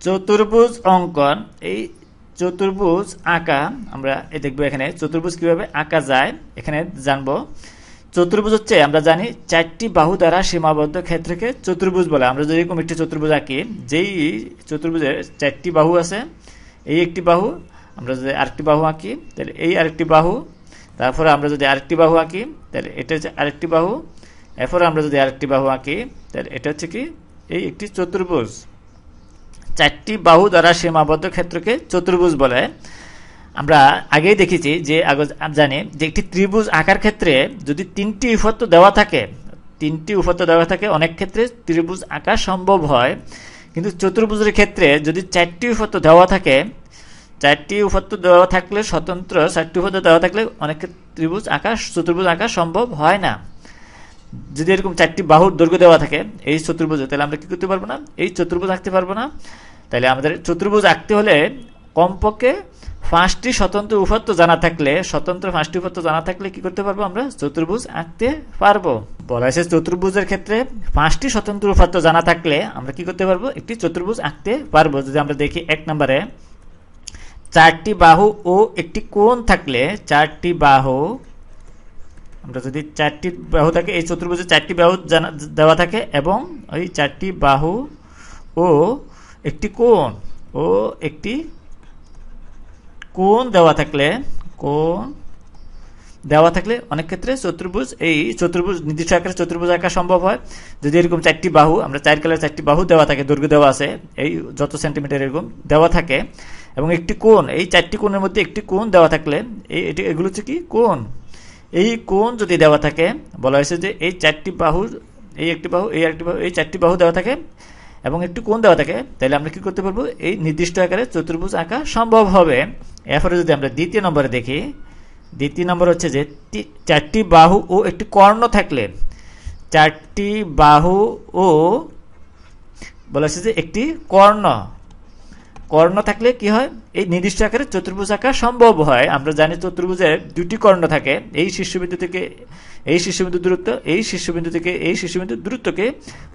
চতুর্ভুজ অঙ্কন। এই চতুর্ভুজ আঁকা আমরা দেখব এখানে চতুর্ভুজ কিভাবে আঁকা যায় এখানে জানবো। চতুর্ভুজ হচ্ছে আমরা জানি চারটি বাহু দ্বারা সীমাবদ্ধ ক্ষেত্রকে চতুর্ভুজ বলে। আমরা যদি এরকম একটি চতুর্ভুজ আঁকি, যেই চতুর্ভুজের চারটি বাহু আছে, এই একটি বাহু, আমরা যদি আরেকটি বাহু আঁকি তাহলে এই আরেকটি বাহু, তারপরে আমরা যদি আরেকটি বাহু আঁকি তাহলে এটা হচ্ছে আরেকটি বাহু, এরপরে আমরা যদি আরেকটি বাহু আঁকি তাহলে এটা হচ্ছে কি এই একটি চতুর্ভুজ। চারটি বাহু দ্বারা সীমাবদ্ধ ক্ষেত্রকে চতুর্ভুজ বলে। আমরা আগেই দেখেছি যে জানি যে একটি ত্রিভুজ আঁকার ক্ষেত্রে যদি তিনটি উপপাদ্য দেওয়া থাকে, অনেক ক্ষেত্রে ত্রিভুজ আঁকা সম্ভব হয়। কিন্তু চতুর্ভুজের ক্ষেত্রে যদি চারটি উপপাদ্য দেওয়া থাকে, স্বতন্ত্র চারটি উপপাদ্য দেওয়া থাকলে অনেক চতুর্ভুজ আঁকা সম্ভব হয় না। যদি এরকম চারটি বাহুর দৈর্ঘ্য দেওয়া থাকে এই চতুর্ভুজে, তাহলে আমরা কি করতে পারবো না, এই চতুর্ভুজ আঁকতে পারবো না। তাহলে আমাদের চতুর্ভুজ আঁকতে হলে কমপক্ষে পাঁচটি স্বতন্ত্র উপপাদ্য জানা থাকলে কি করতে পারবো, আমরা চতুর্ভুজ আঁকতে পারবো। বলা হয়েছে চতুর্ভুজের ক্ষেত্রে পাঁচটি স্বতন্ত্র উপপাদ্য জানা থাকলে আমরা কি করতে পারবো, একটি চতুর্ভুজ আঁকতে পারবো। যদি আমরা দেখি 1 নম্বরে, চারটি বাহু ও একটি কোণ থাকলে, আমরা যদি চারটি বাহু থাকে, এই চতুর্ভুজে চারটি বাহু দেওয়া থাকে এবং ওই চারটি বাহু ও একটি কোণ দেওয়া থাকলে অনেক ক্ষেত্রে চতুর্ভুজ নির্দিষ্ট আকারে চতুর্ভুজ আঁকা সম্ভব হয়। যদি এরকম চারটি বাহু, আমরা 4 কালার চারটি বাহু দেওয়া থাকে, দৈর্ঘ্য দেওয়া আছে এই যত সেন্টিমিটার এরকম দেওয়া থাকে, এবং একটি কোণ, এই চারটি কোণের মধ্যে একটি কোণ দেওয়া থাকলে এগুলো হচ্ছে কি কোণ। এই কোণ যদি দেওয়া থাকে, বলা হয়েছে যে এই চারটি বাহুর এই একটি বাহু, এই আরেকটি বাহু, এই চারটি বাহু দেওয়া থাকে এবং একটি কোণ দেওয়া থাকে, তাহলে আমরা কি করতে পারবো, এই নির্দিষ্ট আকারে চতুর্ভুজ আঁকা সম্ভব হবে। এরপরে যদি আমরা দ্বিতীয় নম্বরে দেখি, দ্বিতীয় নম্বর হচ্ছে যে চারটি বাহু ও একটি কর্ণ থাকলে, চারটি বাহু ও বলা হয়েছে যে একটি কর্ণ থাকলে কি হয়, এই নির্দিষ্ট আকারে চতুর্ভুজ আঁকা সম্ভব হয়। আমরা জানি চতুর্ভুজের দুটি কর্ণ থাকে, এই শীর্ষবিন্দু থেকে এই শীর্ষবিন্দু দূরত্ব, এই শীর্ষবিন্দু থেকে এই শীর্ষবিন্দু দূরত্বকে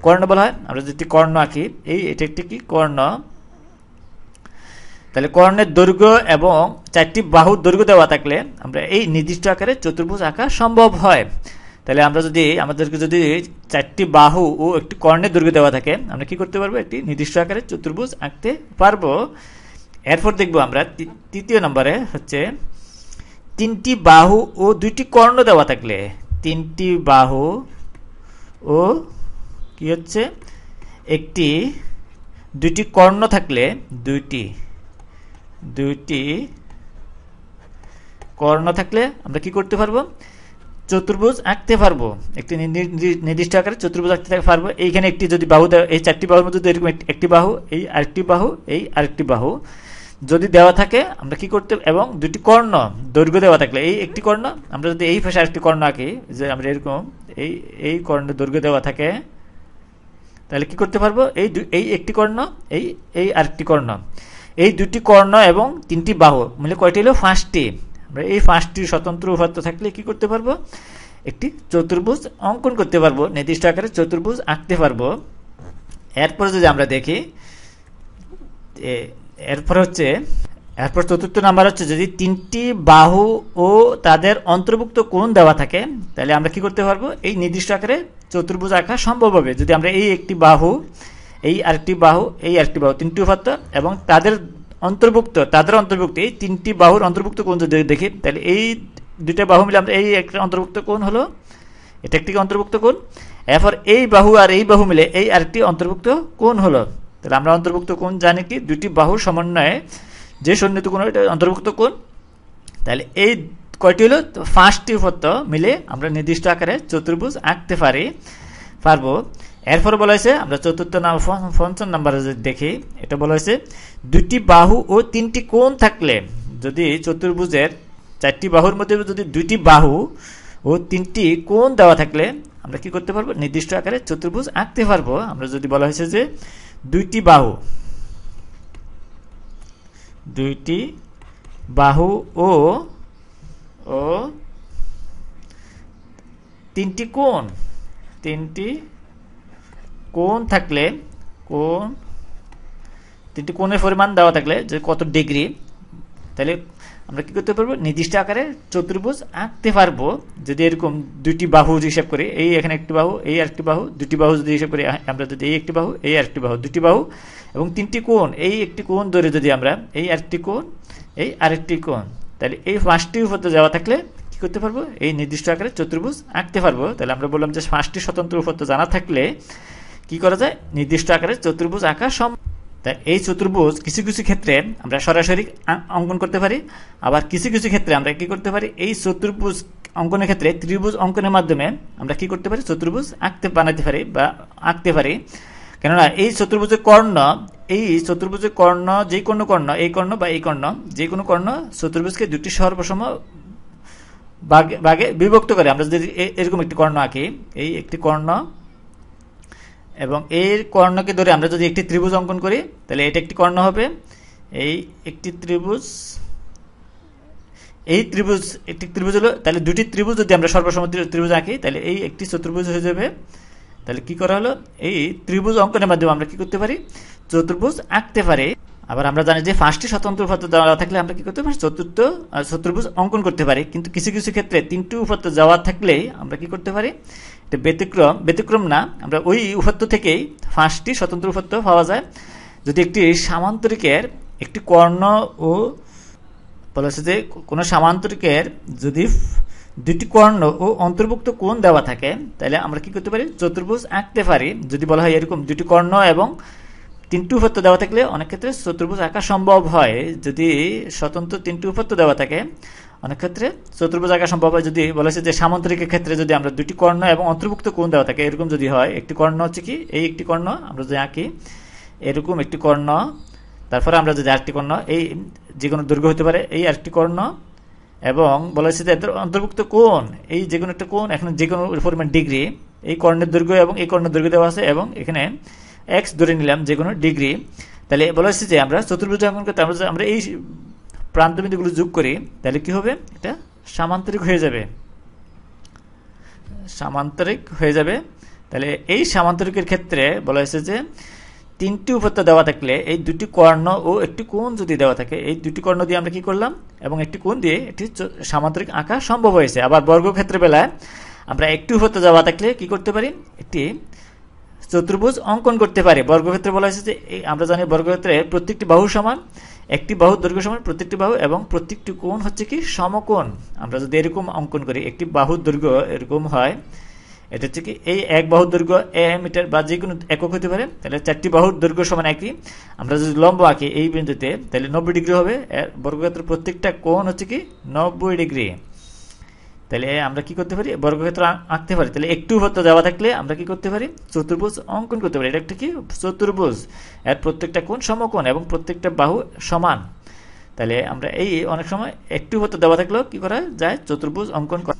কর্ণ বলা হয়। আমরা যদি কর্ণ আঁকি, এটা একটি কি কর্ণ, তাহলে কর্ণের দৈর্ঘ্য এবং চারটি বাহুর দৈর্ঘ্য দেওয়া থাকলে আমরা এই নির্দিষ্ট আকারে চতুর্ভুজ আঁকা সম্ভব হয়। তাহলে আমাদেরকে যদি চারটি বাহু ও একটি কর্ণের দৈর্ঘ্য দেওয়া থাকে, আমরা কি করতে পারবো, একটি নির্দিষ্ট আকারে চতুর্ভুজ আঁকতে পারবো। এরপর দেখবো আমরা তৃতীয় নম্বরে হচ্ছে তিনটি বাহু ও দুইটি কর্ণ দেওয়া থাকলে, তিনটি বাহু ও কি হচ্ছে দুইটি কর্ণ থাকলে, দুইটি কর্ণ থাকলে আমরা কি করতে পারবো, চতুর্ভুজ আঁকতে পারবো, একটি নির্দিষ্ট আকারে চতুর্ভুজ আঁকতে পারবো। এইখানে একটি যদি বাহু, এই চারটি বাহুর মধ্যে এরকম একটি বাহু, এই আরেকটি বাহু, এই আরেকটি বাহু যদি দেওয়া থাকে, আমরা কি করতে, এবং দুটি কর্ণ দৈর্ঘ্য দেওয়া থাকলে, এই একটি কর্ণ, আমরা যদি এই পাশে আরেকটি কর্ণ আঁকি, যে আমরা এরকম এই কর্ণের দৈর্ঘ্য দেওয়া থাকে, তাহলে কি করতে পারবো, এই একটি কর্ণ, এই আরেকটি কর্ণ, এই দুটি কর্ণ এবং তিনটি বাহু মিলে কয়টি হলো, 5টি। আমরা এই 5টি স্বতন্ত্র উপপাদ্য থাকলে কি করতে পারবো, একটি চতুর্ভুজ অঙ্কন করতে পারবো, নির্দিষ্ট আকারে চতুর্ভুজ আঁকতে পারবো। এরপরে যদি আমরা দেখি, এরপর চতুর্থ নাম্বার হচ্ছে যদি তিনটি বাহু ও তাদের অন্তর্ভুক্ত কোণ দেওয়া থাকে, তাহলে আমরা কি করতে পারবো, এই নির্দিষ্ট আকারে চতুর্ভুজ আঁকা সম্ভব হবে। যদি আমরা এই একটি বাহু, এই আরেকটি বাহু, এই আরেকটি বাহু, তিনটি উপপাদ্য এবং তাদের অন্তর্ভুক্ত এই তিনটি বাহুর অন্তর্ভুক্ত কোণ যদি দেখি, তাহলে এই দুইটা বাহু মিলে আমরা এই একটা অন্তর্ভুক্ত কোণ হলো, এটা একটি অন্তর্ভুক্ত কোণ। এরপর এই বাহু আর এই বাহু মিলে এই আরেকটি অন্তর্ভুক্ত কোণ হলো। তাহলে আমরা অন্তর্ভুক্ত কোণ জানি কি, দুটি বাহুর সমন্বয়ে যে সন্নিহিত কোণ, এটা অন্তর্ভুক্ত কোণ। তাহলে এই কয়টি হলো, 5টি উপপাদ্য মিলে আমরা নির্দিষ্ট আকারে চতুর্ভুজ আঁকতে পারবো। এরপর বলা হয়েছে, আমরা পঞ্চম নাম্বারে যদি দেখি, এটা বলা হয়েছে দুটি বাহু ও তিনটি কোণ থাকলে, যদি চতুর্ভুজের চারটি বাহুর মধ্যে যদি দুইটি বাহু ও তিনটি কোণ দেওয়া থাকলে আমরা কি করতে পারবো, নির্দিষ্ট আকারে চতুর্ভুজ আঁকতে পারবো। আমরা যদি বলা হয়েছে যে দুইটি বাহু ও তিনটি কোণ থাকলে তিনটি কোণের পরিমাণ দেওয়া থাকলে যে কত ডিগ্রি, তাহলে আমরা কি করতে পারবো, নির্দিষ্ট আকারে চতুর্ভুজ আঁকতে পারবো। যদি এরকম দুটি বাহু হিসাব করি, এই এখানে একটি বাহু, এই আরেকটি বাহু, দুটি বাহু যদি হিসাব করি আমরা, যদি এই একটি বাহু, এই আরেকটি বাহু, দুটি বাহু এবং তিনটি কোণ, এই একটি কোণ ধরে যদি আমরা এই আরেকটি কোণ, এই আরেকটি কোণ, তাহলে এই 5টি উপপাদ্য দেওয়া থাকলে কি করতে পারবো, এই নির্দিষ্ট আকারে চতুর্ভুজ আঁকতে পারবো। তাহলে আমরা বললাম যে 5টি স্বতন্ত্র উপপাদ্য জানা থাকলে কি করা যায়, নির্দিষ্ট আকারে চতুর্ভুজ আঁকা সম্ভব। তাই এই চতুর্ভুজ কিছু কিছু ক্ষেত্রে আমরা সরাসরি অঙ্কন করতে পারি, আবার কিছু কিছু ক্ষেত্রে আমরা কি করতে পারি, এই চতুর্ভুজ অঙ্কনের ক্ষেত্রে ত্রিভুজ অঙ্কনের মাধ্যমে আমরা কি করতে পারি, চতুর্ভুজ বানাতে পারি বা আঁকতে পারি। কেননা এই চতুর্ভুজের কর্ণ, এই চতুর্ভুজের কর্ণ, যে কোনো কর্ণ, এই কর্ণ বা এই কর্ণ, যে কোনো কর্ণ চতুর্ভুজকে দুটি সর্বসম ভাগে বিভক্ত করে। আমরা যদি এরকম একটি কর্ণ আঁকি, এই একটি কর্ণ এবং এর কর্ণকে ধরে আমরা যদি একটি ত্রিভুজ অঙ্কন করি, তাহলে এটা একটি কর্ণ হবে, এই একটি ত্রিভুজ, এই ত্রিভুজ একটি ত্রিভুজ হলো, তাহলে দুটি ত্রিভুজ যদি আমরা সর্বসম ত্রিভুজ আঁকি, তাহলে এই একটি চতুর্ভুজ হয়ে যাবে। তাহলে কি করা হলো, এই ত্রিভুজ অঙ্কনের মাধ্যমে আমরা কি করতে পারি, চতুর্ভুজ আঁকতে পারি। আবার আমরা জানি যে 5টি স্বতন্ত্র উপপাদ্য দেওয়া থাকলে আমরা কি করতে পারি, চতুর্ভুজ অঙ্কন করতে পারি। কিন্তু কিছু কিছু ক্ষেত্রে 3টি উপপাদ্য দেওয়া থাকলে আমরা কি করতে পারি, এটা ব্যতিক্রম না, আমরা ওই উপপাদ্য থেকেই 5টি স্বতন্ত্র উপপাদ্য পাওয়া যায়। যদি একটি সামান্তরিকের একটি কর্ণ ও বলা হচ্ছে যে কোনো সামান্তরিকের যদি দুটি কর্ণ ও অন্তর্ভুক্ত কোণ দেওয়া থাকে, তাহলে আমরা কি করতে পারি, চতুর্ভুজ আঁকতে পারি। যদি বলা হয় এরকম দুটি কর্ণ এবং 3টি উপপাদ্য দেওয়া থাকলে অনেক ক্ষেত্রে চতুর্ভুজ আঁকা সম্ভব হয়। যদি স্বতন্ত্র 3টি উপপাদ্য দেওয়া থাকে, অনেক ক্ষেত্রে চতুর্ভুজ আঁকা সম্ভব হয়। যদি বলা হচ্ছে যে সামান্তরিকের ক্ষেত্রে যদি আমরা দুটি কর্ণ এবং অন্তর্ভুক্ত কোণ দেওয়া থাকে, এরকম যদি হয়, একটি কর্ণ হচ্ছে কি, এই একটি কর্ণ আমরা যদি আঁকি, এরকম একটি কর্ণ, তারপরে আমরা যদি আরেকটি কর্ণ, এই যে কোনো দৈর্ঘ্য হতে পারে, এই আরেকটি কর্ণ, এবং বলা হচ্ছে যে এদের অন্তর্ভুক্ত কোণ, এই যে কোনো একটা কোণ, এখন যে কোনো পরিমাণ ডিগ্রি, এই কর্ণের দৈর্ঘ্য এবং এই কর্ণের দৈর্ঘ্য দেওয়া আছে, এবং এখানে এক্স ধরে নিলাম যে কোনো ডিগ্রি। তাহলে বলা হচ্ছে যে আমরা চতুর্ভুজ অঙ্কন করতে আমরা এই প্রান্তবিন্দুগুলো যোগ করি, তাহলে কি হবে, এটা সামান্তরিক হয়ে যাবে, সামান্তরিক হয়ে যাবে। তাহলে এই সামান্তরিকের ক্ষেত্রে বলা হয়েছে যে 3টি উপপাদ্য দেওয়া থাকলে এই দুটি কর্ণ ও একটি কোণ যদি দেওয়া থাকে, এই দুটি কর্ণ দিয়ে আমরা কি করলাম এবং একটি কোণ দিয়ে একটি সামান্তরিক আঁকা সম্ভব হয়েছে। আবার বর্গক্ষেত্রের বেলায় আমরা একটি উপপাদ্য দেওয়া থাকলে কি করতে পারি, একটি চতুর্ভুজ অঙ্কন করতে পারি। বর্গক্ষেত্রে বলা হয়েছে যে আমরা জানি বর্গক্ষেত্রে প্রত্যেকটি বাহু সমান, একটি বাহুর দৈর্ঘ্য সমান প্রত্যেকটি বাহু, এবং প্রত্যেকটি কোণ হচ্ছে কি সমকোণ। আমরা যদি এরকম অঙ্কন করি, একটি বাহুর দৈর্ঘ্য এরকম হয়, এটা হচ্ছে কি এই এক বাহুর দৈর্ঘ্য মিটার বা যে কোনো একক হতে পারে, তাহলে 4টি বাহুর দৈর্ঘ্য সমান একই। আমরা যদি লম্ব আঁকি এই বিন্দুতে, তাহলে 90 ডিগ্রি হবে। বর্গক্ষেত্রের প্রত্যেকটা কোণ হচ্ছে কি 90 ডিগ্রি। তাহলে আমরা কি করতে পারি, বর্গক্ষেত্র আঁকতে পারি। তাহলে একটু উপপাদ্য দেওয়া থাকলে আমরা কি করতে পারি, চতুর্ভুজ অঙ্কন করতে পারি। এটা একটা কি চতুর্ভুজ, এর প্রত্যেকটা কোণ সমকোণ এবং প্রত্যেকটা বাহু সমান। তাহলে আমরা এই অনেক সময় একটু উপপাদ্য দেওয়া থাকলেও কি করা যায়, চতুর্ভুজ অঙ্কন করা।